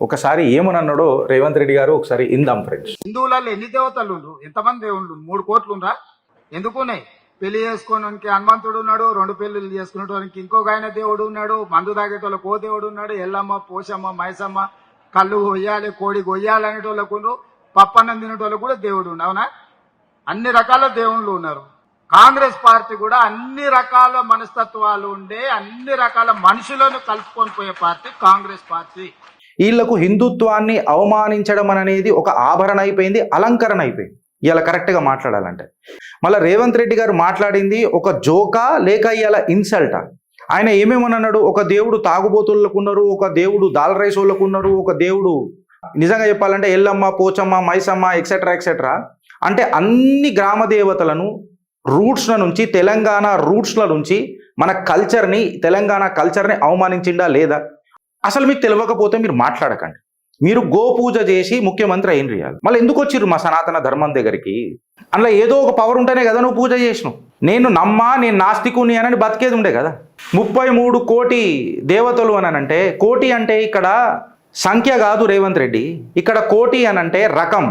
ఒకసారి ఏమనన్నాడో రేవంత్ రెడ్డి గారు ఒకసారి ఇందాం ఫ్రెండ్స్. హిందువులలో ఎన్ని దేవతలు ఉండ్రు? ఎంతమంది దేవుళ్ళు? 3 కోట్లు ఉండ్రా? ఎందుకున్నాయి? పెళ్లి చేసుకోవడానికి హనుమంతుడు ఉన్నాడు, 2 పెళ్లిళ్ళు చేసుకునేటానికి ఇంకొక ఆయన దేవుడు ఉన్నాడు, మందు తాగేటోళ్ళకి ఓ దేవుడు ఉన్నాడు, ఎల్లమ్మ, పోషమ్మ, మైసమ్మ, కళ్ళు కొయ్యాలి, కోడి కొయ్యాలి అనేటోళ్ళకు ఉండ్రు, పప్పన్నం తినేటోళ్ళకు కూడా దేవుడు ఉండు. అవునా? అన్ని రకాల దేవుళ్ళు ఉన్నారు. కాంగ్రెస్ పార్టీ కూడా అన్ని రకాల మనస్తత్వాలు ఉండే అన్ని రకాల మనుషులను కలుపుకొని పోయే పార్టీ కాంగ్రెస్ పార్టీ. వీళ్లకు హిందుత్వాన్ని అవమానించడం అనేది ఒక ఆభరణ అయిపోయింది, అలంకరణ అయిపోయింది. ఇలా కరెక్ట్గా మాట్లాడాలంటే మళ్ళీ రేవంత్ రెడ్డి గారు మాట్లాడింది ఒక జోకా లేక ఇలా ఇన్సల్టా? ఆయన ఏమేమన్నాడు? ఒక దేవుడు తాగుబోతులకు ఉన్నారు, ఒక దేవుడు దాల్ రైస్ వాళ్ళకు ఉన్నారు, ఒక దేవుడు నిజంగా చెప్పాలంటే ఎల్లమ్మ, పోచమ్మ, మైసమ్మ ఎక్సెట్రా ఎక్సెట్రా అంటే అన్ని గ్రామ దేవతలను రూట్స్ల నుంచి, తెలంగాణ రూట్స్ల నుంచి మన కల్చర్ని, తెలంగాణ కల్చర్ని అవమానించిండా లేదా? అసలు మీకు తెలియకపోతే మీరు మాట్లాడకండి. మీరు గోపూజ చేసి ముఖ్యమంత్రి అయిన రియాలి, మళ్ళీ ఎందుకు వచ్చిర్రు మా సనాతన ధర్మం దగ్గరికి? అందులో ఏదో ఒక పవర్ ఉంటేనే కదా నువ్వు పూజ చేసినావు. నేను నాస్తికుని అని బతికేది ఉండే కదా. 33 కోటి దేవతలు అనంటే, కోటి అంటే ఇక్కడ సంఖ్య కాదు రేవంత్ రెడ్డి, ఇక్కడ కోటి అనంటే రకం.